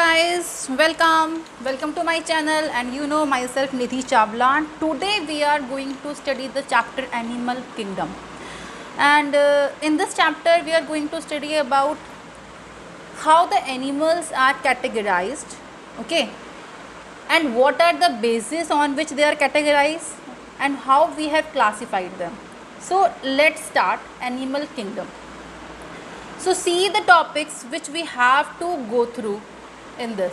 guys, welcome to my channel, and you know myself Nidhi Chawla. And today we are going to study the chapter Animal Kingdom, and in this chapter we are going to study about how the animals are categorized, okay, and what are the bases on which they are categorized and how we have classified them. So let's start Animal Kingdom. So see the topics which we have to go through in this.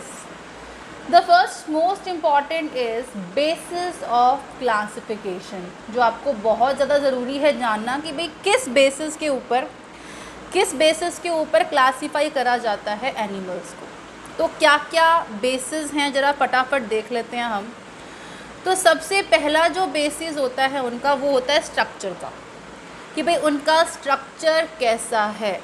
The first most important is basis of classification, जो आपको बहुत ज़्यादा ज़रूरी है जानना कि भाई किस बेसिस के ऊपर क्लासीफाई करा जाता है एनिमल्स को. तो क्या क्या बेसिस हैं ज़रा फटाफट देख लेते हैं हम. तो सबसे पहला जो बेसिस होता है उनका वो होता है स्ट्रक्चर का, कि भाई उनका स्ट्रक्चर कैसा है.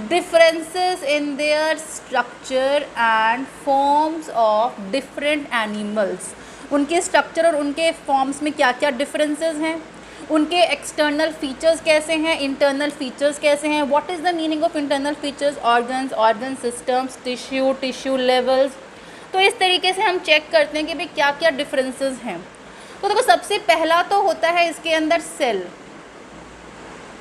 Differences in their structure and forms of different animals. उनके स्ट्रक्चर और उनके फॉर्म्स में क्या क्या डिफरेंसेस हैं, उनके एक्सटर्नल फीचर्स कैसे हैं, इंटरनल फीचर्स कैसे हैं. What is the meaning of internal features? Organs, organ systems, tissue levels. तो इस तरीके से हम चेक करते हैं कि भाई क्या क्या डिफरेंसेस हैं. तो देखो सबसे पहला तो होता है इसके अंदर सेल.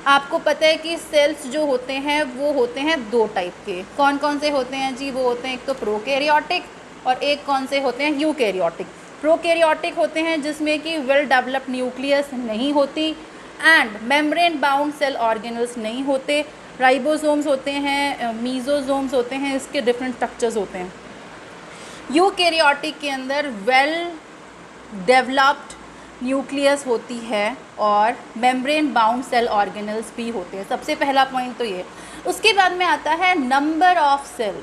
आपको पता है कि सेल्स जो होते हैं वो होते हैं दो टाइप के. कौन कौन से होते हैं जी? वो होते हैं एक तो प्रोकैरियोटिक और एक कौन से होते हैं? यूकैरियोटिक. प्रोकैरियोटिक होते हैं जिसमें कि वेल डेवलप्ड न्यूक्लियस नहीं होती and membrane bound cell organelles नहीं होते. राइबोसोम्स होते हैं, मीजोसोम्स होते हैं, इसके डिफरेंट स्ट्रक्चर्स होते हैं. यूकैरियोटिक के अंदर वेल डेवलप्ड न्यूक्लियस होती है और मेम्ब्रेन बाउंड सेल ऑर्गेनल्स भी होते हैं. सबसे पहला पॉइंट तो ये. उसके बाद में आता है नंबर ऑफ सेल.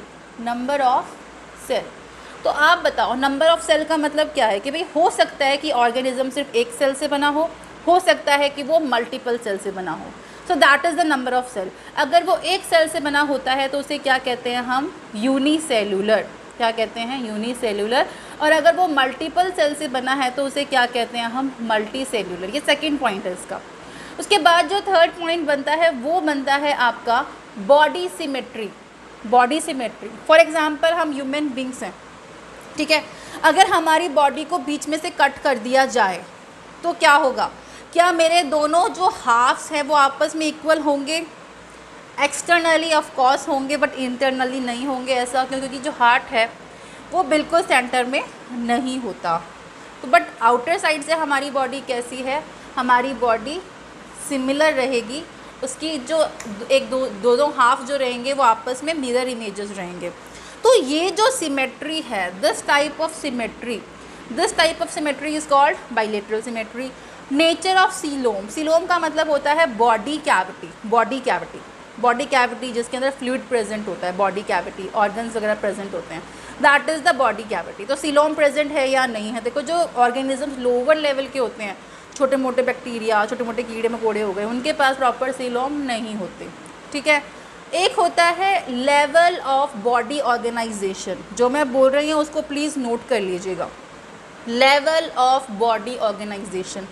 तो आप बताओ नंबर ऑफ सेल का मतलब क्या है? कि भाई हो सकता है कि ऑर्गेनिज्म सिर्फ एक सेल से बना हो सकता है कि वो मल्टीपल सेल से बना हो. So that is the number of cell. अगर वो एक सेल से बना होता है तो उसे क्या कहते हैं हम? यूनिसेल्यूलर. क्या कहते हैं? यूनिसेल्यूलर. और अगर वो मल्टीपल सेल से बना है तो उसे क्या कहते हैं हम? Multi cellular. ये सेकेंड पॉइंट है इसका. उसके बाद जो थर्ड पॉइंट बनता है वो बनता है आपका बॉडी सिमेट्री. फॉर एग्जांपल हम ह्यूमन बींग्स हैं, ठीक है. अगर हमारी बॉडी को बीच में से कट कर दिया जाए तो क्या होगा? क्या मेरे दोनों जो हाफ्स हैं वो आपस में इक्वल होंगे? एक्सटर्नली ऑफ कोर्स होंगे बट इंटरनली नहीं होंगे. ऐसा क्योंकि जो हार्ट है वो बिल्कुल सेंटर में नहीं होता. तो बट आउटर साइड से हमारी बॉडी कैसी है? हमारी बॉडी सिमिलर रहेगी. उसकी जो एक दो हाफ जो रहेंगे वो आपस में मिरर इमेजेस रहेंगे. तो ये जो सिमेट्री है, this type of symmetry is called bilateral symmetry. Nature of coelom का मतलब होता है बॉडी कैविटी जिसके अंदर फ्लूइड प्रेजेंट होता है. बॉडी कैविटी ऑर्गन्स वगैरह प्रेजेंट होते हैं. That is the body cavity. तो सीलोम प्रेजेंट है या नहीं है? देखो जो ऑर्गेनिजम्स लोअर लेवल के होते हैं, छोटे मोटे बैक्टीरिया, छोटे मोटे कीड़े मकोड़े हो गए, उनके पास प्रॉपर सीलोम नहीं होते, ठीक है. एक होता है लेवल ऑफ बॉडी ऑर्गेनाइजेशन. जो मैं बोल रही हूँ उसको प्लीज़ नोट कर लीजिएगा. Level of body organization.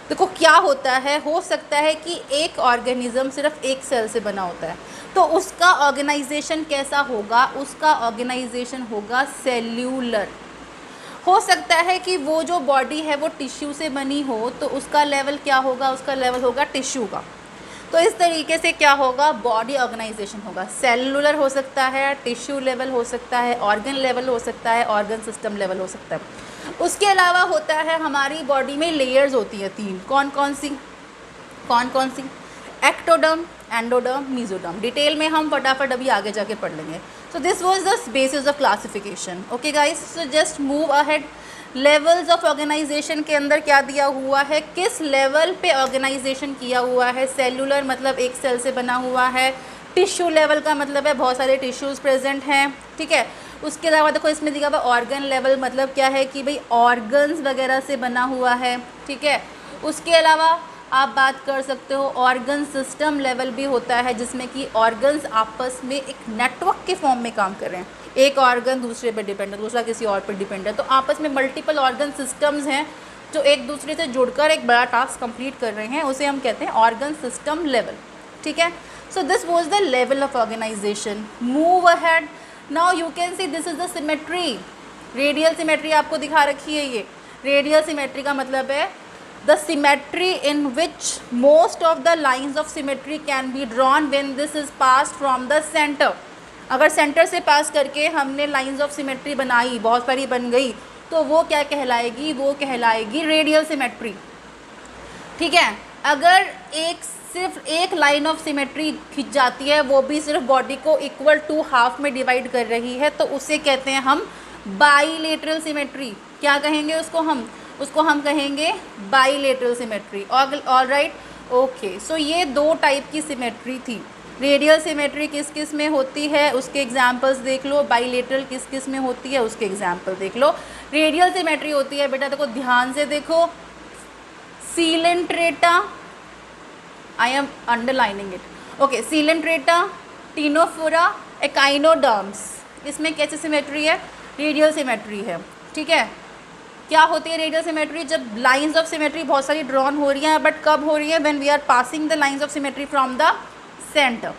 देखो क्या होता है, हो सकता है कि एक ऑर्गेनिज्म सिर्फ एक सेल से बना होता है तो उसका ऑर्गेनाइजेशन कैसा होगा? उसका ऑर्गेनाइजेशन होगा सेल्यूलर. हो सकता है कि वो जो बॉडी है वो टिश्यू से बनी हो तो उसका लेवल क्या होगा? उसका लेवल होगा टिश्यू का. तो इस तरीके से क्या होगा? बॉडी ऑर्गेनाइजेशन होगा. सेल्यूलर हो सकता है, टिश्यू लेवल हो सकता है, ऑर्गन लेवल हो सकता है, ऑर्गन सिस्टम लेवल हो सकता है. उसके अलावा होता है हमारी बॉडी में लेयर्स होती हैं 3. कौन कौन सी? Ectoderm, endoderm, mesoderm. डिटेल में हम फटाफट अभी आगे जाके पढ़ लेंगे. So this was the basis of classification. Okay guys, so just move ahead. Levels of organisation के अंदर क्या दिया हुआ है? किस लेवल पे ऑर्गेनाइजेशन किया हुआ है? सेल्यूलर मतलब एक सेल से बना हुआ है. टिश्यू लेवल का मतलब है बहुत सारे टिश्यूज़ प्रेजेंट हैं, ठीक है. उसके अलावा देखो इसमें दिखा हुआ ऑर्गन लेवल मतलब क्या है? कि भाई ऑर्गन्स वगैरह से बना हुआ है, ठीक है. उसके अलावा आप बात कर सकते हो ऑर्गन सिस्टम लेवल भी होता है जिसमें कि ऑर्गन्स आपस में एक नेटवर्क के फॉर्म में काम कर रहे हैं. एक ऑर्गन दूसरे पे डिपेंड है, दूसरा किसी और पे डिपेंड है. तो आपस में मल्टीपल ऑर्गन सिस्टम्स हैं जो एक दूसरे से जुड़कर एक बड़ा टास्क कंप्लीट कर रहे हैं. उसे हम कहते हैं ऑर्गन सिस्टम लेवल, ठीक है. So this was the level of organization. Move ahead. Now you can see this is the symmetry, radial symmetry आपको दिखा रखी है ये। रेडियल सिमेट्री का मतलब है the symmetry in which most of the lines of symmetry can be drawn when this is pass from the centre. अगर centre से पास करके हमने लाइन्स ऑफ सिमेट्री बनाई, बहुत सारी बन गई, तो वो क्या कहलाएगी, वो कहलाएगी रेडियल सिमेट्री। ठीक है, अगर सिर्फ एक लाइन ऑफ सिमेट्री खिंच जाती है, वो भी सिर्फ बॉडी को इक्वल टू हाफ में डिवाइड कर रही है, तो उसे कहते हैं हम बाईलेटरल सिमेट्री। क्या कहेंगे उसको हम कहेंगे bilateral symmetry. All right, okay. So ये दो टाइप की सिमेट्री थी। रेडियल सिमेट्री किस किस में होती है उसके एग्जाम्पल्स देख लो, बाईलेटरल किस किस में होती है उसके एग्जाम्पल देख लो। रेडियल सिमेट्री होती है बेटा, देखो ध्यान से देखो, Coelenterata, I am underlining it, okay, Coelenterata, Ctenophora, echinoderms, इसमें कैसी सिमेट्री है, रेडियल सिमेट्री है। ठीक है, क्या होती है रेडियल सिमेट्री, जब लाइंस ऑफ सिमेट्री बहुत सारी ड्रॉन हो रही हैं, बट कब हो रही है, when we are passing the lines of symmetry from the centre.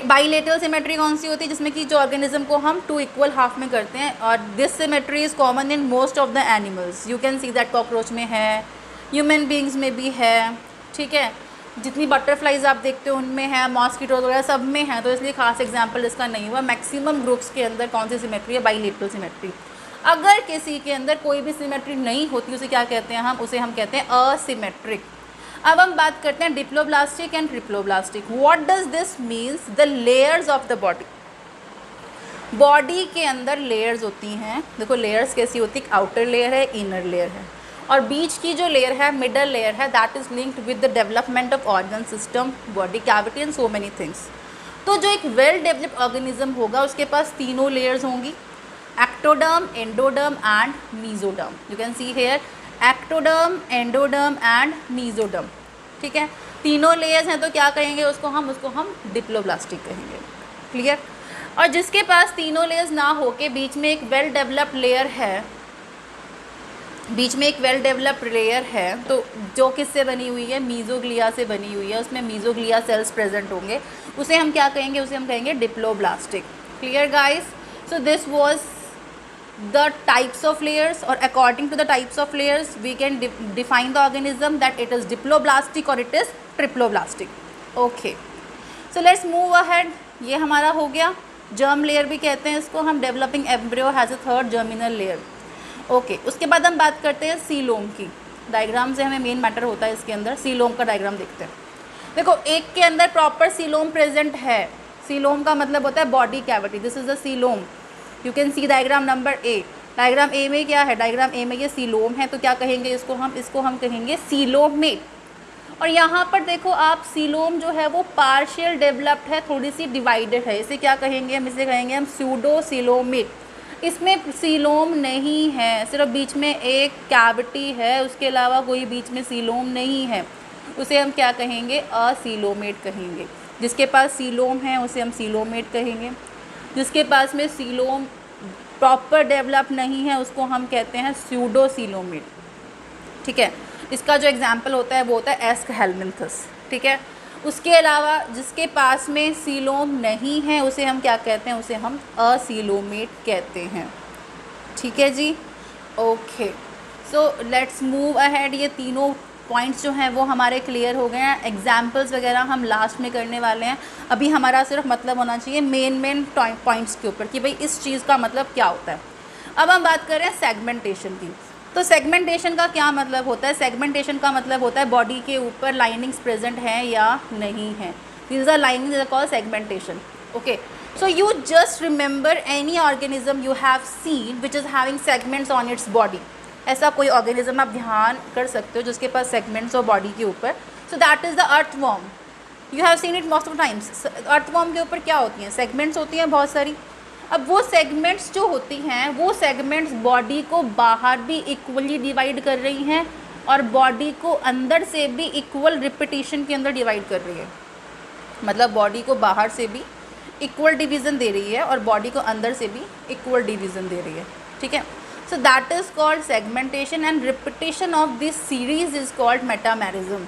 Bilateral symmetry कौन सी होती है, जिसमें कि जो ऑर्गेनिज्म को हम टू इक्वल हाफ में करते हैं, और this symmetry is common in most of the animals. You can see that cockroach में है, ह्यूमन बींग्स में भी है। ठीक है, जितनी बटरफ्लाइज आप देखते हो उनमें है, मॉस्किटोज वगैरह सब में है, तो इसलिए खास एग्जाम्पल इसका नहीं हुआ। मैक्सिमम ग्रुप्स के अंदर कौन सी सिमेट्री है, बाईलेटरल सिमेट्री। अगर किसी के अंदर कोई भी सिमेट्री नहीं होती, उसे क्या कहते हैं उसे हम कहते हैं असिमेट्रिक। अब हम बात करते हैं diploblastic and triploblastic. What does this means, the layers of the body. Body के अंदर लेयर्स होती हैं, देखो लेयर्स कैसी होती है, आउटर लेयर है, इनर लेयर है, और बीच की जो लेयर है, मिडल लेयर है, that is linked with the development of organ system, body cavity and so many things. तो जो एक वेल डेवलप्ड ऑर्गेनिज्म होगा उसके पास तीनों लेयर्स होंगी, ectoderm, endoderm and mesoderm. You can see here ectoderm, endoderm and mesoderm. ठीक है, तीनों लेयर्स हैं, तो क्या कहेंगे उसको हम डिप्लोब्लास्टिक कहेंगे। क्लियर। और जिसके पास तीनों लेयर्स ना हो के बीच में एक वेल डेवलप्ड लेयर है, तो जो किससे बनी हुई है, मीजोग्लिया से बनी हुई है, उसमें मीजोग्लिया सेल्स प्रेजेंट होंगे, उसे हम क्या कहेंगे, उसे हम कहेंगे diploblastic. Clear guys. So this was the types of layers, or according to the types of layers we can define the organism that it is diploblastic or it is triploblastic. Okay, so let's move ahead. ये हमारा हो गया germ layer भी कहते हैं इसको हम, developing embryo has a third germinal layer. Okay, उसके बाद हम बात करते हैं सीलोम की। डायग्राम से हमें मेन मैटर होता है इसके अंदर, सीलोम का डायग्राम देखते हैं। देखो एक के अंदर प्रॉपर सीलोम प्रेजेंट है, सीलोम का मतलब होता है body cavity, this is the coelom. You can C diagram number A. Diagram A में क्या है, डायग्राम ए में ये सीलोम है, तो क्या कहेंगे इसको हम कहेंगे सीलोमेट। और यहाँ पर देखो आप, सीलोम जो है वो पार्शियल डेवलप्ड है, थोड़ी सी डिवाइडेड है, इसे क्या कहेंगे इसे कहेंगे हम स्यूडो सीलोमेट। इसमें सीलोम नहीं है, सिर्फ बीच में एक कैविटी है, उसके अलावा कोई बीच में सीलोम नहीं है, उसे हम क्या कहेंगे, असीलोमेट कहेंगे। जिसके पास सीलोम है उसे हम सीलोमेट कहेंगे, जिसके पास में सीलोम प्रॉपर डेवलप नहीं है उसको हम कहते हैं स्यूडो सीलोमेट। ठीक है, इसका जो एग्जाम्पल होता है वो होता है एस्क हेलमिंथस। ठीक है, उसके अलावा जिसके पास में सीलोम नहीं है उसे हम क्या कहते हैं, उसे हम असीलोमेट कहते हैं। ठीक है जी, okay. So let's move ahead. ये तीनों पॉइंट्स जो हैं वो हमारे क्लियर हो गए हैं। एग्जाम्पल्स वगैरह हम लास्ट में करने वाले हैं, अभी हमारा सिर्फ मतलब होना चाहिए मेन पॉइंट्स के ऊपर कि भाई इस चीज़ का मतलब क्या होता है। अब हम बात कर रहे हैं सेगमेंटेशन की। तो सेगमेंटेशन का क्या मतलब होता है, सेगमेंटेशन का मतलब होता है बॉडी के ऊपर लाइनिंग्स प्रेजेंट हैं या नहीं है, these are linings are called segmentation. Okay, so you just remember any organism you have seen which is having segments on its body. ऐसा कोई ऑर्गेनिज्म आप ध्यान कर सकते हो जिसके पास सेगमेंट्स हो बॉडी के ऊपर, सो that is the earthworm. You have seen it most of times. Earthworm के ऊपर क्या होती हैं, सेगमेंट्स होती हैं बहुत सारी। अब वो सेगमेंट्स जो होती हैं वो सेगमेंट्स बॉडी को बाहर भी इक्वली डिवाइड कर रही हैं और बॉडी को अंदर से भी इक्वल रिपीटिशन के अंदर डिवाइड कर रही है। मतलब बॉडी को बाहर से भी इक्वल डिवीज़न दे रही है और बॉडी को अंदर से भी इक्वल डिवीज़न दे रही है। ठीक है, so that is called segmentation and repetition of this series is called metamerism।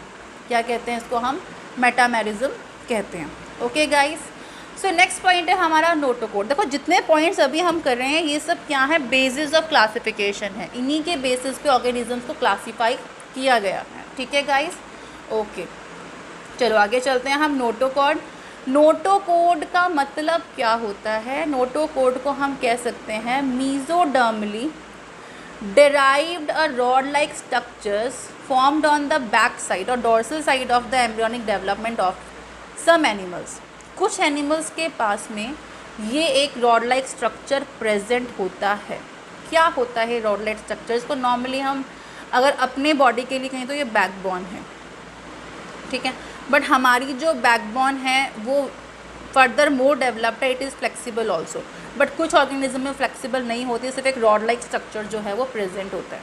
क्या कहते हैं इसको हम, मेटामेरिज्म कहते हैं। Okay guys, so next point है हमारा नोटोकोड। देखो जितने पॉइंट्स अभी हम कर रहे हैं ये सब क्या है, बेसिस ऑफ क्लासिफिकेशन है, इन्हीं के बेसिस पे ऑर्गेनिजम्स को क्लासीफाई किया गया है। ठीक है गाइस, ओके चलो आगे चलते हैं हम। नोटोकोड, नोटोकोड का मतलब क्या होता है? नोटोकोड को हम कह सकते हैं mesodermally derived a rod-like structures formed on the back side or dorsal side of the embryonic development of some animals। कुछ एनिमल्स के पास में ये एक रॉड लाइक स्ट्रक्चर प्रेजेंट होता है। क्या होता है रॉड लाइक स्ट्रक्चर? इसको नॉर्मली हम अगर अपने बॉडी के लिए कहें तो ये बैकबोन है, ठीक है, बट हमारी जो बैकबोन है वो फर्दर मोर डेवलप्ड है, it is flexible also, but कुछ ऑर्गेनिज्म में फ्लेक्सिबल नहीं होती, सिर्फ एक रॉड लाइक स्ट्रक्चर जो है वो प्रेजेंट होता है।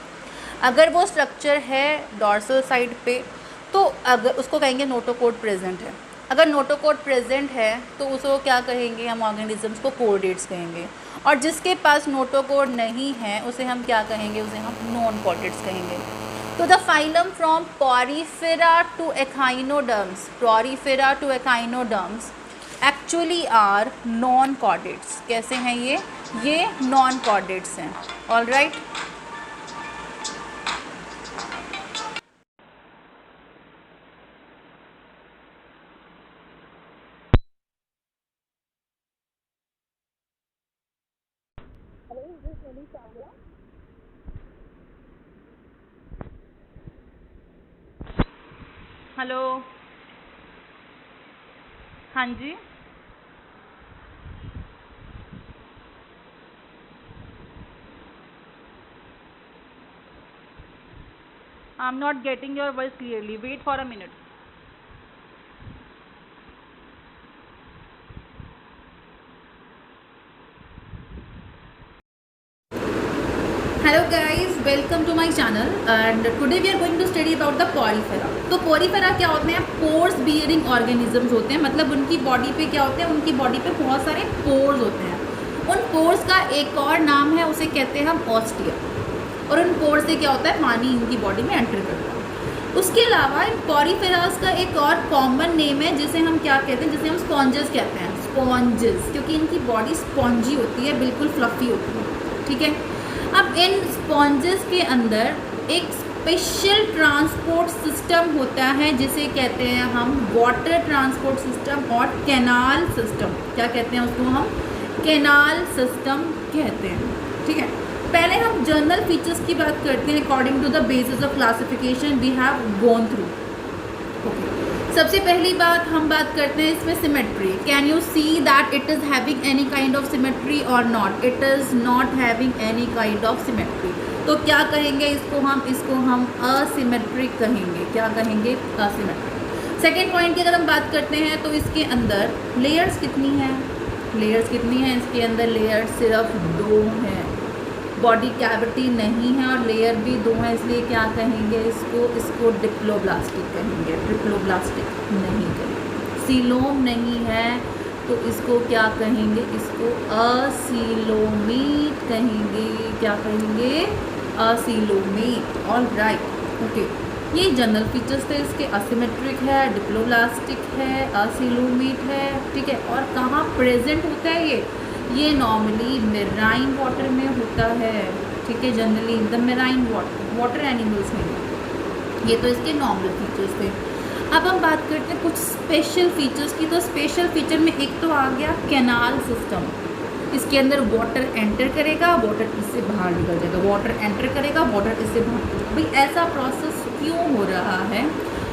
अगर वो स्ट्रक्चर है डॉर्सल साइड पे तो अगर उसको कहेंगे नोटोकोड प्रेजेंट है। अगर नोटोकोड प्रेजेंट है तो उसको क्या कहेंगे हम? ऑर्गेनिजम्स को कोर्डेट्स कहेंगे। और जिसके पास नोटोकोड नहीं है उसे हम क्या कहेंगे? उसे हम नॉन कोर्डेट्स कहेंगे। तो the phylum from Porifera to echinoderms, Porifera to echinoderms actually are non chordates. कैसे हैं ये नॉन कॉर्डेट्स हैं। ऑल राइट, हेलो, हाँ जी, I am not getting your voice clearly, wait for a minute. Hello guys, welcome to my channel and today we are going to study about the Porifera. तो Porifera क्या होते हैं? Pores bearing organisms होते हैं, मतलब उनकी body पे क्या होते हैं? उनकी बॉडी पे बहुत सारे पोर्स होते हैं। उन पोर्स का एक और नाम है, उसे कहते हैं हम ऑस्टिया। और उन पोर्स से क्या होता है? पानी इनकी बॉडी में एंटर करता है। उसके अलावा इन पोरिफेरास का एक और कॉमन नेम है जिसे हम क्या कहते हैं? जिसे हम स्पॉन्जेस कहते हैं, स्पॉन्जेस, क्योंकि इनकी बॉडी स्पॉन्जी होती है, बिल्कुल फ्लफी होती है। ठीक है, अब इन स्पॉन्जेस के अंदर एक स्पेशल ट्रांसपोर्ट सिस्टम होता है जिसे कहते हैं हम वाटर ट्रांसपोर्ट सिस्टम और कैनाल सिस्टम। क्या कहते हैं उसको? हम कैनाल सिस्टम कहते हैं। ठीक है, पहले हम जर्नल फीचर्स की बात करते हैं according to the basis of classification we have gone through. सबसे पहली बात हम बात करते हैं इसमें symmetry. Can you see that it is having any kind of symmetry और not? It is not having any kind of symmetry. तो क्या कहेंगे इसको हम असिमेट्रिक कहेंगे। क्या कहेंगे? असिमेट्रिक। सेकेंड पॉइंट की अगर हम बात करते हैं तो इसके अंदर लेयर्स कितनी हैं? लेयर्स कितनी हैं? इसके अंदर लेयर्स सिर्फ 2 हैं, बॉडी कैविटी नहीं है और लेयर भी 2 है, इसलिए क्या कहेंगे इसको डिप्लोब्लास्टिक कहेंगे। ट्रिप्लोब्लास्टिक नहीं कहेंगे। सीलोम नहीं है तो इसको क्या कहेंगे? इसको असीलोमेट कहेंगे। क्या कहेंगे? असीलोमेट। ऑल राइट, ओके, ये जनरल फीचर्स थे इसके। असिमेट्रिक है, डिप्लोब्लास्टिक है, असीलोमेट है। ठीक है, और कहाँ प्रेजेंट होता है ये नॉर्मली मेराइन वाटर में होता है। ठीक है, generally the marine water animals में। ये तो इसके नॉर्मल फीचर्स थे। अब हम बात करते हैं कुछ स्पेशल फीचर्स की। तो स्पेशल फीचर में एक तो आ गया कैनाल सिस्टम। इसके अंदर वाटर एंटर करेगा, वाटर इससे बाहर निकल जाएगा, वाटर एंटर करेगा, वाटर इससे बाहर। भाई ऐसा प्रोसेस क्यों हो रहा है?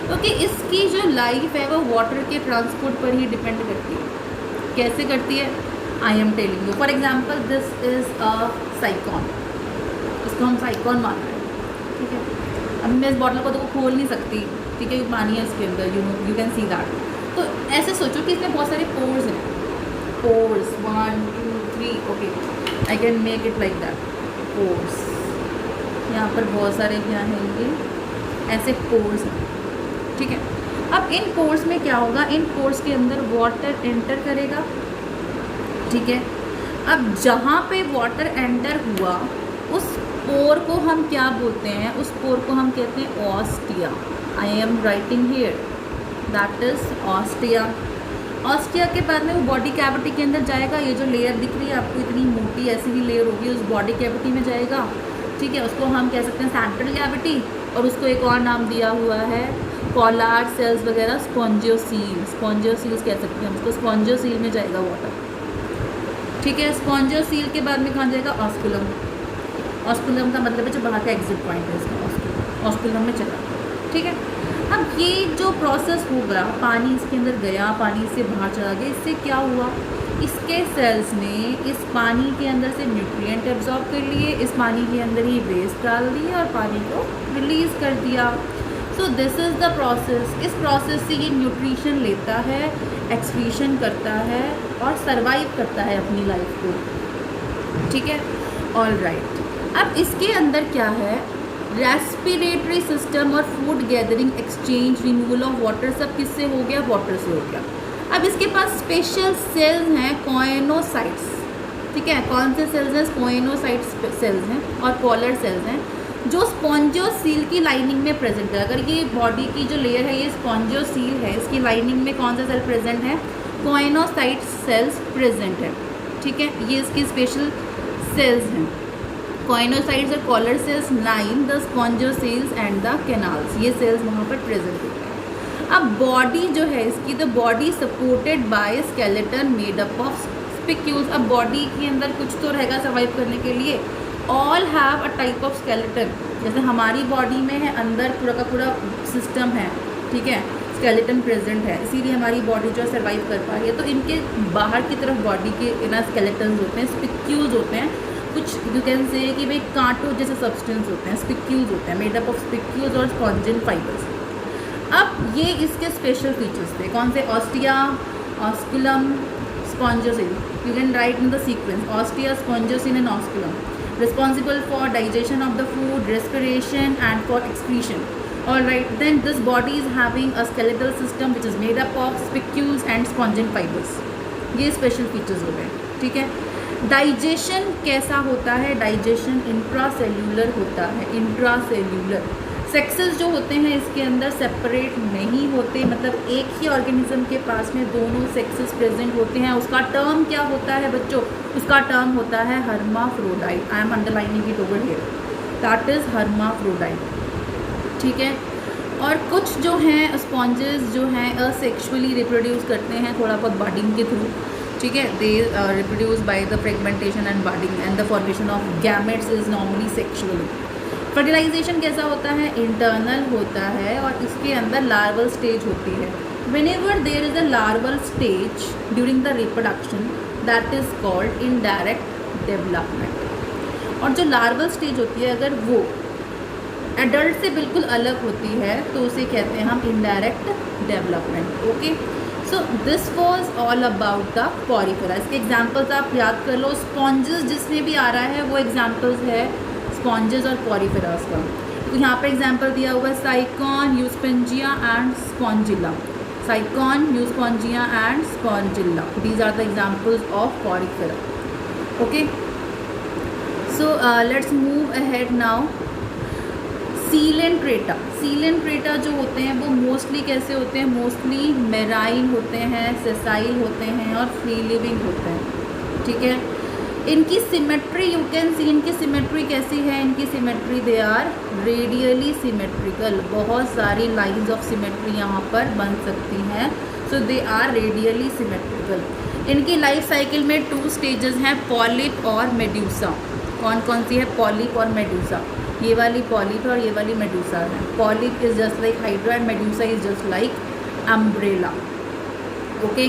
क्योंकि इसकी जो लाइफ है वो वाटर के ट्रांसपोर्ट पर ही डिपेंड करती है। कैसे करती है? I am telling you. For example this is a साइकॉन, इसको हम साइकॉन मान रहे हैं। ठीक है, अब मैं इस बॉटल को तो खोल नहीं सकती, ठीक है, पानी है इसके अंदर, यू कैन सी दैट। तो ऐसे सोचो कि इसमें बहुत सारे पोर्स हैं, pores 1 2 3, okay, I can make it like that, pores. यहाँ पर बहुत सारे क्या हैं? ये ऐसे पोर्स हैं। ठीक है, अब इन पोर्स में क्या होगा? इन पोर्स के अंदर वाटर एंटर करेगा। ठीक है, अब जहाँ पे वाटर एंटर हुआ उस पोर को हम क्या बोलते हैं? उस पोर को हम कहते हैं ostia. I am writing here that is ostia. Ostia के बाद में वो बॉडी कैविटी के अंदर जाएगा, ये जो लेयर दिख रही है आपको इतनी मोटी ऐसी ही लेयर होगी, उस बॉडी कैविटी में जाएगा, ठीक है। उसको हम कह सकते हैं सेंट्रल कैविटी, और उसको एक और नाम दिया हुआ है कॉलार सेल्स वगैरह, स्पॉन्जियोसील, स्पॉन्जियोसील्स कह सकते हैं उसको, स्पॉन्जियोसील में जाएगा वाटर, ठीक है। स्पॉन्जियोसील के बाद में कहाँ जाएगा, ऑस्कुलम, ऑस्कुलम का मतलब है जो बाहर का एग्जिट पॉइंट है इसका, ऑस्कुलम, ऑस्कुलम में चला, ठीक है। अब ये जो प्रोसेस होगा, पानी इसके अंदर गया, पानी से बाहर चला गया, इससे क्या हुआ, इसके सेल्स ने इस पानी के अंदर से न्यूट्रिएंट एब्जॉर्ब कर लिए, इस पानी के अंदर ही वेस्ट डाल दिए और पानी को रिलीज़ कर दिया। So this is the process. इस प्रोसेस से ये न्यूट्रिशन लेता है, एक्सक्रीशन करता है और सर्वाइव करता है अपनी लाइफ को, ठीक है। ऑल राइट, अब इसके अंदर क्या है, रेस्पिरेटरी सिस्टम और food gathering, exchange, removal of water, सब किससे हो गया, वाटर से हो गया। अब इसके पास स्पेशल सेल्स हैं कॉइनोसाइट्स, ठीक है। कौन से सेल्स हैं, कॉइनोसाइट्स सेल्स हैं और कॉलर सेल्स हैं जो स्पॉन्जियोसील की लाइनिंग में प्रेजेंट है। अगर ये बॉडी की जो लेयर है ये स्पॉन्जियोसील है, इसकी लाइनिंग में कौन सा सेल प्रेजेंट है, कॉइनोसाइट्स सेल्स प्रेजेंट है, ठीक है। ये इसकी स्पेशल सेल्स हैं, कॉइनोसाइट्स और collar cells line the spongocoels and the canals, ये सेल्स वहाँ पर प्रेजेंट होते हैं। अब बॉडी जो है इसकी, the body supported by skeleton made up of spicules. अब बॉडी के अंदर कुछ तो रहेगा सर्वाइव करने के लिए, all have a type of skeleton, जैसे हमारी बॉडी में है अंदर पूरा का पूरा सिस्टम है, ठीक है, स्केलेटन प्रेजेंट है, इसीलिए हमारी बॉडी जो सर्वाइव कर पा रही है। तो इनके बाहर की तरफ बॉडी के ना स्केलेटन्स होते हैं, स्पिक्यूल्स होते हैं, कुछ यू कैन से कि भाई कांटो जैसे सब्सटेंस होते हैं, स्पिक्यूल्स होते हैं, मेड अप ऑफ स्पिक्यूल्स और स्पॉन्जिन फाइबर्स। अब ये इसके स्पेशल फीचर्स थे, कौन से, ostia, osculum, spongocoel. You can write in the sequence, ostia, spongocoel and osculum, responsible for digestion of the food, respiration and for excretion. All right, then this body is having a skeletal system which is made up of spicules and spongin fibers. ये special features हो गए, ठीक है। Digestion कैसा होता है, digestion intracellular होता है, इंट्रासेल्यूलर। सेक्सेस जो होते हैं इसके अंदर सेपरेट नहीं होते, मतलब एक ही ऑर्गेनिज्म के पास में दोनों सेक्सेस प्रेजेंट होते हैं। उसका टर्म क्या होता है बच्चों, उसका टर्म होता है hermaphrodite. I am underlining it over here, that is hermaphrodite, ठीक है। और कुछ जो हैं स्पॉन्जेस जो हैं असेक्सुअली रिप्रोड्यूस करते हैं थोड़ा बहुत बडिंग के थ्रू, ठीक है। They reproduce by the fragmentation and budding and the formation of gametes is normally sexually. Fertilization कैसा होता है, इंटरनल होता है और इसके अंदर लार्वल स्टेज होती है। Whenever there is a larval stage during the reproduction that is called indirect development. और जो लार्वल स्टेज होती है अगर वो एडल्ट से बिल्कुल अलग होती है तो उसे कहते हैं हम indirect development, okay. So this was all about the Porifera. इसके एग्जाम्पल्स आप याद कर लो, स्पॉन्जेस जिसमें भी आ रहा है वो एग्जाम्पल्स है स्पॉन्जेस और पॉरीफेरास का। तो यहाँ पर एग्जाम्पल दिया हुआ है Sycon, Euspongia and Spongilla, Sycon, Euspongia and Spongilla, these are the examples of Porifera, okay. So let's move ahead now. Coelenterata, Coelenterata जो होते हैं वो मोस्टली कैसे होते हैं, मोस्टली मेराइन होते हैं, सेसाइल होते हैं और फ्री लिविंग होते हैं, ठीक है। इनकी सिमेट्री यू कैन सी, इनकी सिमेट्री कैसी है, इनकी symmetry they are radially symmetrical, बहुत सारी लाइंस ऑफ सिमेट्री यहाँ पर बन सकती हैं, सो दे आर रेडियली सिमेट्रिकल। इनकी लाइफ साइकिल में 2 स्टेजेस हैं, पॉलिप और मेड्यूसा। कौन कौन सी है, पॉलिप और मेड्यूसा। ये वाली पॉलिप और ये वाली मेड्यूसा है। Polyp is just like Hydra and medusa is just like umbrella, okay.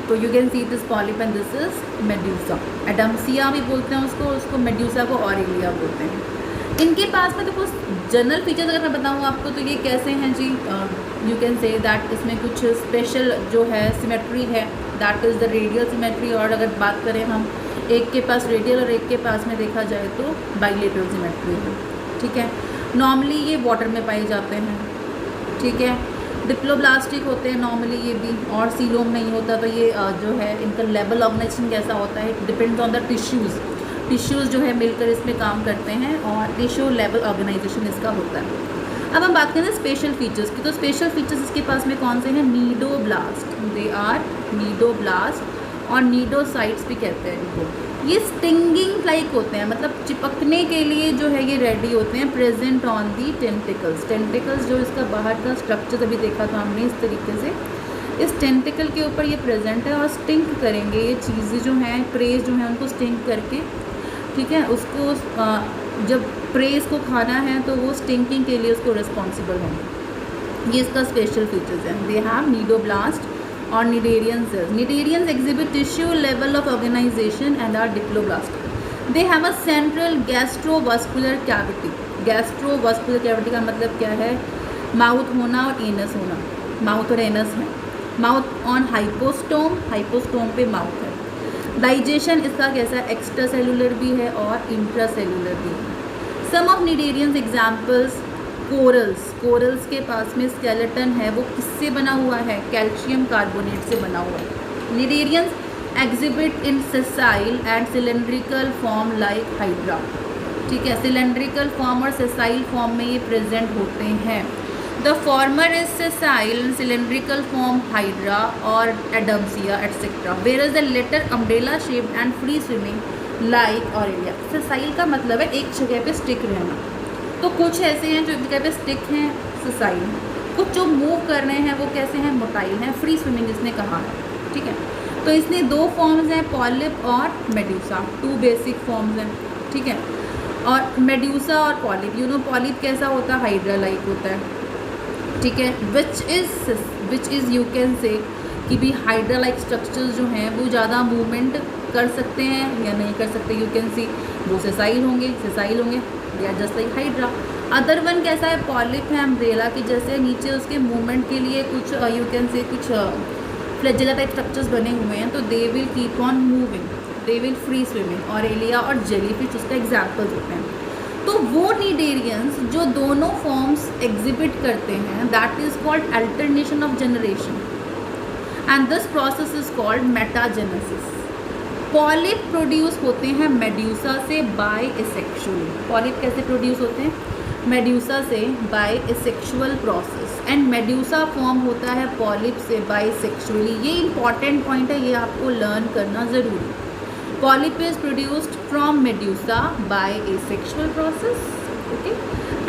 तो you can see this polyp and this is medusa. Adamsia भी बोलते हैं उसको, उसको मेड्यूसा को ऑरेलिया बोलते हैं। इनके पास में तो कुछ जनरल फीचर्स अगर मैं बताऊँ आपको तो ये कैसे हैं जी, यू कैन से दैट इसमें कुछ स्पेशल जो है सिमेट्री है, that is the radial symmetry. और अगर बात करें हम एक के पास रेडियल और एक के पास में देखा जाए तो बाइलेटरल सिमेट्री है, ठीक है। नॉर्मली ये वाटर में पाए जाते हैं, ठीक है। डिप्लोब्लास्टिक होते हैं नॉर्मली ये भी, और सीलोम नहीं होता। तो ये जो है इनका लेवल ऑर्गेनाइजेशन कैसा होता है, depends on the tissues. Tissues जो है मिलकर इसमें काम करते हैं और टिश्यू लेवल ऑर्गेनाइजेशन इसका होता है। अब हम बात करें स्पेशल फीचर्स की, तो स्पेशल फीचर्स इसके पास में कौन से हैं, नीडोब्लास्ट, दे आर नीडोब्लास्ट और नीडोसाइट्स भी कहते हैं इनको। ये स्टिंगिंग लाइक होते हैं, मतलब चिपकने के लिए जो है ये रेडी होते हैं, present on the tentacles. Tentacles जो इसका बाहर का स्ट्रक्चर अभी देखा था हमने, इस तरीके से इस टेंटिकल के ऊपर ये प्रेजेंट है और स्टिंग करेंगे ये चीज़ें जो हैं, प्रेज जो हैं उनको स्टिंग करके, ठीक है, उसको जब प्रेज को खाना है तो वो स्टिंकिंग के लिए उसको रिस्पॉन्सिबल होंगे। ये इसका स्पेशल फीचर्स हैं। दे हैव नीडोब्लास्ट और cnidarian cells. Cnidarians exhibit tissue level of organisation and are diploblast. They have a central gastrovascular cavity. Gastrovascular cavity का मतलब क्या है? माउथ होना और एनस होना। माउथ और एनस है। माउथ ऑन हाइपोस्टोम, हाइपोस्टोम पे माउथ है। डाइजेशन इसका कैसा है? एक्स्ट्रा सेलुलर भी है और इंट्रा सेलुलर भी है। Some of cnidarians examples, corals. Corals के पास में स्केलेटन है, वो किससे बना हुआ है? कैल्शियम कार्बोनेट से बना हुआ है। Cnidarians exhibit in sessile and cylindrical form like Hydra. ठीक है, सिलेंड्रिकल फॉर्म और सेसाइल फॉर्म में ये प्रेजेंट होते हैं। The former is sessile and cylindrical form Hydra और Adamsia etcetera, where the latter umbrella shaped and free swimming like Aurelia. Sessile का मतलब है एक जगह पे स्टिक रहना, तो कुछ ऐसे हैं जो एक जगह पे स्टिक हैं सेसाइल, कुछ जो मूव कर रहे हैं वो कैसे हैं? मोटाइल हैं। फ्री स्विमिंग इसने कहा है, ठीक है। तो इसने दो फॉर्म्स हैं, पॉलिप और मेड्यूसा, टू बेसिक फॉर्म्स हैं, ठीक है। और मेड्यूसा और पॉलिप, यू नो पॉलिप कैसा होता है? हाइड्रा लाइक होता है, ठीक है। Which is you can say कि भी हाइड्रा लाइक स्ट्रक्चर्स जो हैं वो ज़्यादा मूवमेंट कर सकते हैं या नहीं कर सकते? यू कैन सी वो सेसाइल होंगे या just like hydra. Other one कैसा है? पॉलिप है, अम्ब्रेला की जैसे, नीचे उसके मूवमेंट के लिए कुछ यू कैन से कुछ फ्लैजेला टाइप स्ट्रक्चर्स बने हुए हैं, तो they will keep on moving, they will free swimming. Aurelia और जेलीफिश उसका एग्जाम्पल्स होते हैं। तो वो निडेरियंस जो दोनों फॉर्म्स एग्जिबिट करते हैं, that is called alternation of generation and this process is called metagenesis. Polyp produce होते हैं मेड्यूसा से बाय एसेक्सुअली। पॉलिप कैसे प्रोड्यूस होते हैं? मेड्यूसा से by asexual process, and medusa form होता है पॉलिप से बाय सेक्सुअली। ये इंपॉर्टेंट पॉइंट है, ये आपको लर्न करना ज़रूरी। Polyp is produced from medusa by asexual process, okay,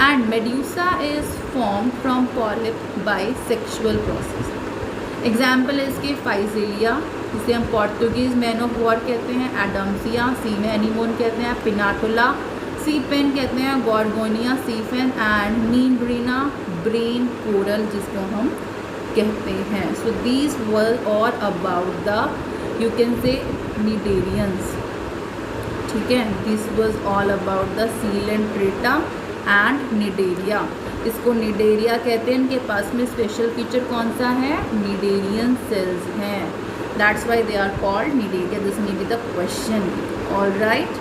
and medusa is formed from polyp by sexual process. Example है इसके फाइजेलिया, जिसे हम पोर्तुगीज मैन ऑफ वॉर कहते हैं, एडम्सिया, सी में एनीमोन कहते हैं, पिनाटुला, सी पेन कहते हैं, गॉर्गोनिया, सीफेन एंड मीनब्रीना, ब्रेन कोरल जिसको हम कहते हैं। So these were all about the you can say cnidarians, ठीक है। This was all about the Coelenterata and Cnidaria. इसको निडेरिया कहते हैं। इनके पास में स्पेशल फीचर कौन सा है? निडेरियन सेल्स हैं, that's why they are called Cnidaria. This may be the question, all right.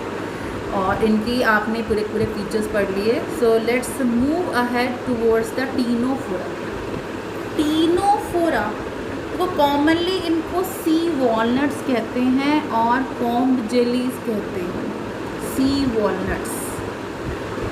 और इनकी आपने पूरे पूरे फीचर्स पढ़ लिए। So let's move ahead towards the Ctenophora. Ctenophora तो कॉमनली इनको सी वॉलनट्स कहते हैं और कॉम्ब जेलीज कहते हैं। सी वॉलनट्स,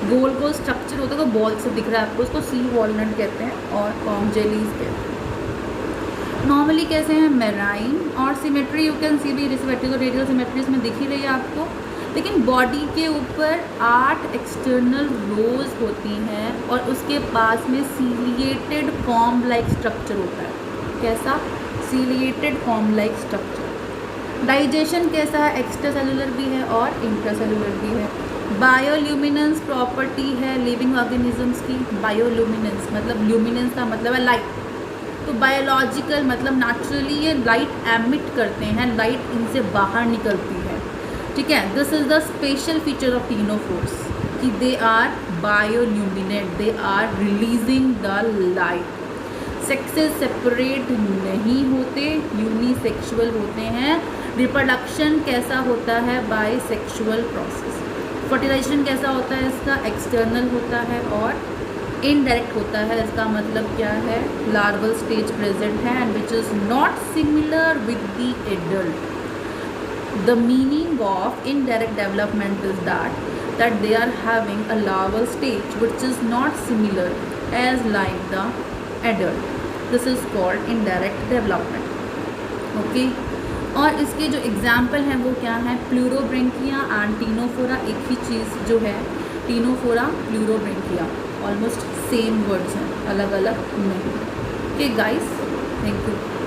गोल गोल स्ट्रक्चर होता है तो बॉल से दिख रहा है आपको, उसको सी वॉलनट कहते हैं और कॉम्ब जेलीज कहते हैं। नॉर्मली कैसे हैं? मेराइन और सिमेट्री यू कैन सी भी, रिस्पेक्टिव रेडियल सिमेट्रीज में दिख ही रही है आपको। लेकिन बॉडी के ऊपर 8 एक्सटर्नल रोज होती हैं और उसके पास में सीलिएटेड कॉम्ब लाइक स्ट्रक्चर होता है। कैसा? Ciliated comb like structure. Digestion कैसा है? एक्स्ट्रा सेलुलर भी है और इंट्रा सेलुलर भी है। बायोल्यूमिनेंस प्रॉपर्टी है लिविंग ऑर्गेनिजम्स की। बायोल्यूमिनेंस मतलब ल्यूमिनेंस का मतलब है लाइट, तो बायोलॉजिकल मतलब नेचुरली ये लाइट एमिट करते हैं, लाइट इनसे बाहर निकलती है, ठीक है। This is the special feature of ctenophores कि they are bioluminate, they are releasing the light. Sexes separate नहीं होते, यूनिसेक्सुअल होते हैं। रिप्रोडक्शन कैसा होता है? By sexual process. फर्टिलाइजेशन कैसा होता है इसका? एक्सटर्नल होता है और इनडायरेक्ट होता है। इसका मतलब क्या है? लार्वल स्टेज प्रेजेंट है and which is not similar with the adult. The meaning of indirect development is that they are having a larval stage which is not similar as like the adult. This is called indirect development. Okay. और इसके जो example हैं वो क्या है, प्लूरोब्रेंकिया and Ctenophora, एक ही चीज़ जो है टीनोफोरा प्लूरोब्रेंकिया, ऑलमोस्ट सेम वर्ड्स हैं, अलग अलग नहीं। Okay guys, thank you.